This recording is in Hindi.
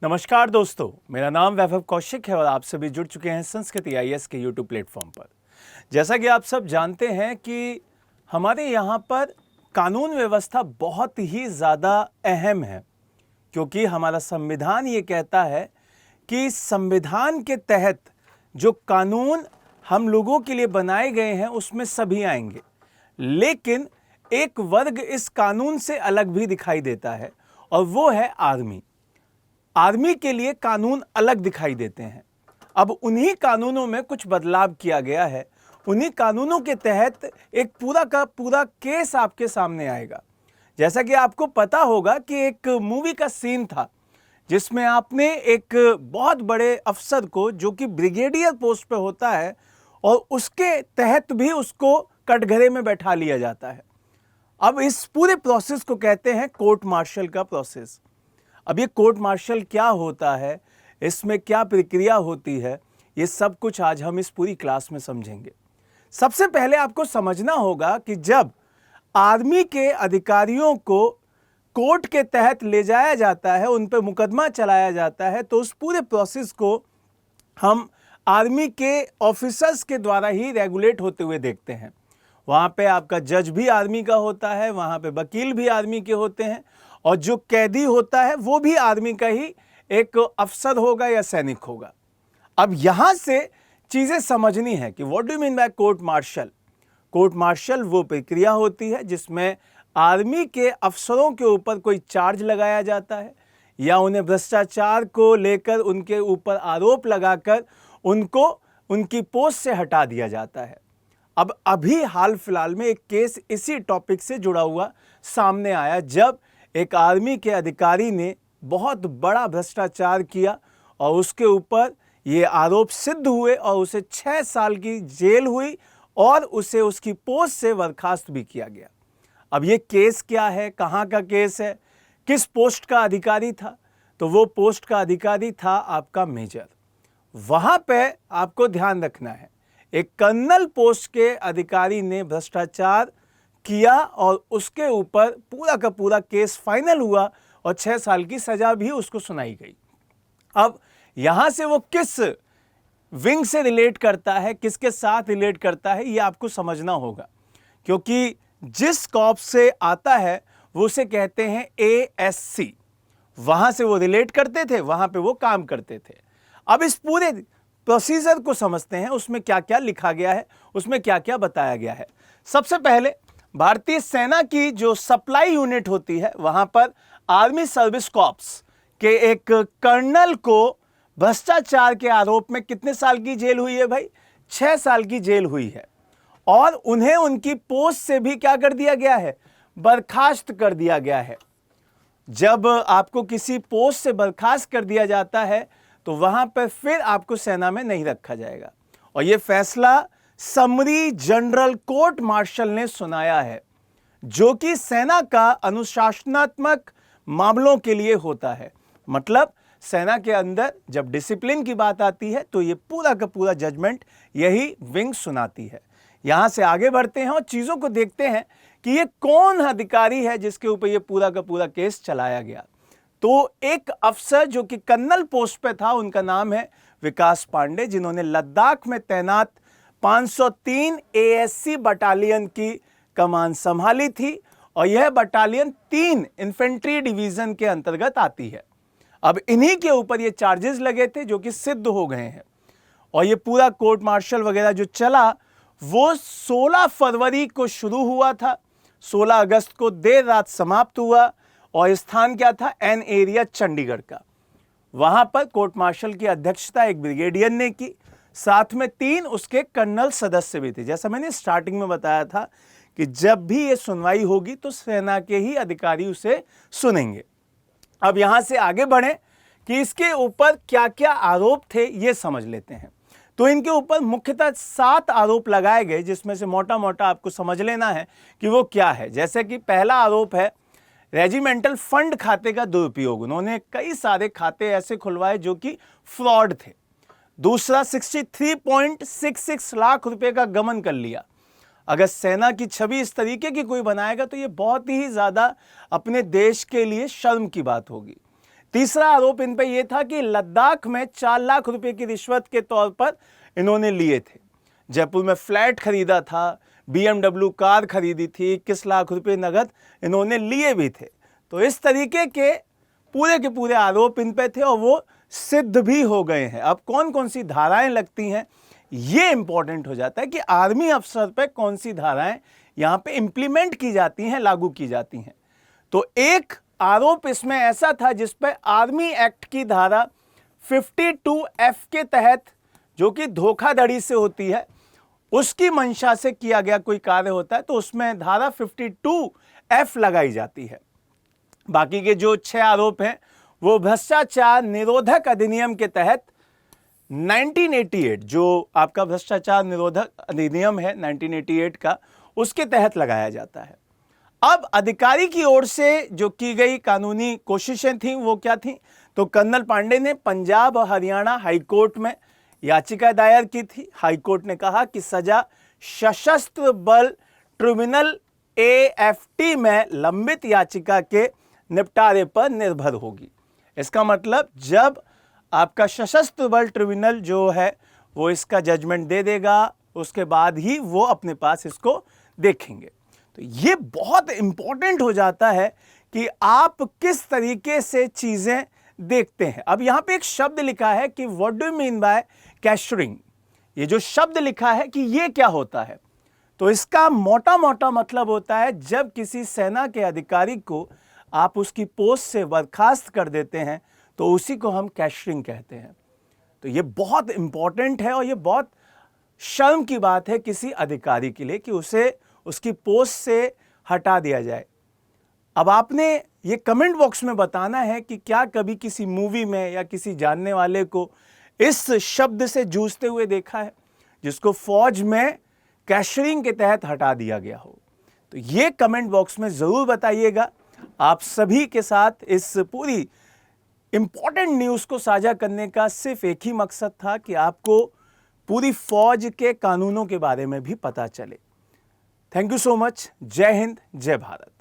नमस्कार दोस्तों, मेरा नाम वैभव कौशिक है और आप सभी जुड़ चुके हैं संस्कृति आईएएस के यूट्यूब प्लेटफॉर्म पर। जैसा कि आप सब जानते हैं कि हमारे यहाँ पर कानून व्यवस्था बहुत ही ज़्यादा अहम है, क्योंकि हमारा संविधान ये कहता है कि संविधान के तहत जो कानून हम लोगों के लिए बनाए गए हैं उसमें सभी आएंगे, लेकिन एक वर्ग इस कानून से अलग भी दिखाई देता है और वो है आर्मी। आर्मी के लिए कानून अलग दिखाई देते हैं। अब उन्हीं कानूनों में कुछ बदलाव किया गया है। उन्हीं कानूनों के तहत एक पूरा का पूरा केस आपके सामने आएगा। जैसा कि आपको पता होगा कि एक मूवी का सीन था जिसमें आपने एक बहुत बड़े अफसर को, जो कि ब्रिगेडियर पोस्ट पे होता है, और उसके तहत भी उसको कटघरे में बैठा लिया जाता है। अब इस पूरे प्रोसेस को कहते हैं कोर्ट मार्शल का प्रोसेस। अब ये कोर्ट मार्शल क्या होता है, इसमें क्या प्रक्रिया होती है, ये सब कुछ आज हम इस पूरी क्लास में समझेंगे। सबसे पहले आपको समझना होगा कि जब आर्मी के अधिकारियों को कोर्ट के तहत ले जाया जाता है, उन पर मुकदमा चलाया जाता है, तो उस पूरे प्रोसेस को हम आर्मी के ऑफिसर्स के द्वारा ही रेगुलेट होते हुए देखते हैं। वहाँ पे आपका जज भी आर्मी का होता है, वहाँ पे वकील भी आर्मी के होते हैं, और जो कैदी होता है वो भी आर्मी का ही एक अफसर होगा या सैनिक होगा। अब यहां से चीजें समझनी है कि what do you mean by court martial. Court martial वो प्रक्रिया होती है जिसमें आर्मी के अफसरों के ऊपर कोई चार्ज लगाया जाता है या उन्हें भ्रष्टाचार को लेकर उनके ऊपर आरोप लगाकर उनको उनकी पोस्ट से हटा दिया जाता है। अब अभी हाल फिलहाल में एक केस इसी टॉपिक से जुड़ा हुआ सामने आया, जब एक आर्मी के अधिकारी ने बहुत बड़ा भ्रष्टाचार किया और उसके ऊपर ये आरोप सिद्ध हुए और उसे 6 साल की जेल हुई और उसे उसकी पोस्ट से बर्खास्त भी किया गया। अब ये केस क्या है, कहाँ का केस है, किस पोस्ट का अधिकारी था? तो वो पोस्ट का अधिकारी था आपका मेजर। वहाँ पे आपको ध्यान रखना है, एक कर्नल पोस्ट के अधिकारी ने भ्रष्टाचार किया और उसके ऊपर पूरा का पूरा केस फाइनल हुआ और 6 साल की सजा भी उसको सुनाई गई। अब यहां से वो किस विंग से रिलेट करता है, किसके साथ रिलेट करता है, ये आपको समझना होगा, क्योंकि जिस कॉप से आता है वो उसे कहते हैं एएससी। वहां से वो रिलेट करते थे, वहां पे वो काम करते थे। अब इस पूरे प्रोसीजर को समझते हैं, उसमें क्या क्या लिखा गया है, उसमें क्या क्या बताया गया है। सबसे पहले भारतीय सेना की जो सप्लाई यूनिट होती है, वहां पर आर्मी सर्विस कॉर्प्स के एक कर्नल को भ्रष्टाचार के आरोप में कितने साल की जेल हुई है भाई? 6 साल की जेल हुई है, और उन्हें उनकी पोस्ट से भी क्या कर दिया गया है? बर्खास्त कर दिया गया है। जब आपको किसी पोस्ट से बर्खास्त कर दिया जाता है तो वहां पर फिर आपको सेना में नहीं रखा जाएगा, और यह फैसला समरी जनरल कोर्ट मार्शल ने सुनाया है, जो कि सेना का अनुशासनात्मक मामलों के लिए होता है। मतलब सेना के अंदर जब डिसिप्लिन की बात आती है तो ये पूरा का पूरा जजमेंट यही विंग सुनाती है। यहां से आगे बढ़ते हैं और चीजों को देखते हैं कि ये कौन अधिकारी है जिसके ऊपर ये पूरा का पूरा केस चलाया गया। तो एक अफसर जो कि कर्नल पोस्ट पे था, उनका नाम है विकास पांडे, जिन्होंने लद्दाख में तैनात 503 एएससी बटालियन की कमान संभाली थी, और यह बटालियन 3 इन्फेंट्री डिवीजन के अंतर्गत आती है। अब इन्हीं के ऊपर ये चार्जेस लगे थे जो कि सिद्ध हो गए हैं, और ये पूरा कोर्ट मार्शल वगैरह जो चला वो 16 फरवरी को शुरू हुआ था, 16 अगस्त को देर रात समाप्त हुआ, और स्थान क्या था? एन एरिया चंडीगढ़ का। वहां पर कोर्ट मार्शल की अध्यक्षता एक ब्रिगेडियर ने की, साथ में 3 उसके कर्नल सदस्य भी थे। जैसा मैंने स्टार्टिंग में बताया था कि जब भी ये सुनवाई होगी तो सेना के ही अधिकारी उसे सुनेंगे। अब यहां से आगे बढ़ें कि इसके ऊपर क्या क्या आरोप थे ये समझ लेते हैं। तो इनके ऊपर मुख्यतः 7 आरोप लगाए गए, जिसमें से मोटा मोटा आपको समझ लेना है कि वो क्या है। जैसे कि पहला आरोप है रेजिमेंटल फंड खाते का दुरुपयोग। उन्होंने कई सारे खाते ऐसे खुलवाए जो कि फ्रॉड थे। दूसरा, 63.66 लाख रुपए का गबन कर लिया। अगर सेना की छवि इस तरीके की कोई बनाएगा तो ये बहुत ही ज्यादा अपने देश के लिए शर्म की बात होगी। तीसरा आरोप इन पे ये था कि लद्दाख में 4 लाख रुपए की रिश्वत के तौर पर इन्होंने लिए थे। जयपुर में फ्लैट खरीदा था, BMW कार खरीदी थी, 21 लाख रुपए नगद इन्होंने लिए भी थे। तो इस तरीके के पूरे आरोप इन पे थे और वो सिद्ध भी हो गए हैं। अब कौन कौन सी धाराएं लगती हैं ये इंपॉर्टेंट हो जाता है कि आर्मी अफसर पे कौन सी धाराएं यहां पे इंप्लीमेंट की जाती हैं, लागू की जाती हैं। तो एक आरोप इसमें ऐसा था जिस पे आर्मी एक्ट की धारा 52F के तहत, जो कि धोखाधड़ी से होती है, उसकी मंशा से किया गया कोई कार्य होता है तो उसमें धारा 52F लगाई जाती है। बाकी के जो 6 आरोप हैं वो भ्रष्टाचार निरोधक अधिनियम के तहत 1988, जो आपका भ्रष्टाचार निरोधक अधिनियम है 1988 का, उसके तहत लगाया जाता है। अब अधिकारी की ओर से जो की गई कानूनी कोशिशें थीं वो क्या थीं? तो कर्नल पांडे ने पंजाब और हरियाणा हाईकोर्ट में याचिका दायर की थी। हाईकोर्ट ने कहा कि सजा सशस्त्र बल ट्रिब्यूनल AFT में लंबित याचिका के निपटारे पर निर्भर होगी। इसका मतलब जब आपका सशस्त्र बल ट्रिब्यूनल जो है वो इसका जजमेंट दे देगा, उसके बाद ही वो अपने पास इसको देखेंगे। तो ये बहुत इंपॉर्टेंट हो जाता है कि आप किस तरीके से चीजें देखते हैं। अब यहां पे एक शब्द लिखा है कि what do you mean by cashiering. ये जो शब्द लिखा है कि ये क्या होता है, तो इसका मोटा मोटा मतलब होता है जब किसी सेना के अधिकारी को आप उसकी पोस्ट से बर्खास्त कर देते हैं तो उसी को हम कैशरिंग कहते हैं। तो ये बहुत इंपॉर्टेंट है और ये बहुत शर्म की बात है किसी अधिकारी के लिए कि उसे उसकी पोस्ट से हटा दिया जाए। अब आपने ये कमेंट बॉक्स में बताना है कि क्या कभी किसी मूवी में या किसी जानने वाले को इस शब्द से जूझते हुए देखा है जिसको फौज में कैशरिंग के तहत हटा दिया गया हो। तो ये कमेंट बॉक्स में जरूर बताइएगा। आप सभी के साथ इस पूरी इंपॉर्टेंट न्यूज़ को साझा करने का सिर्फ एक ही मकसद था कि आपको पूरी फौज के कानूनों के बारे में भी पता चले। Thank you so much. जय हिंद, जय भारत।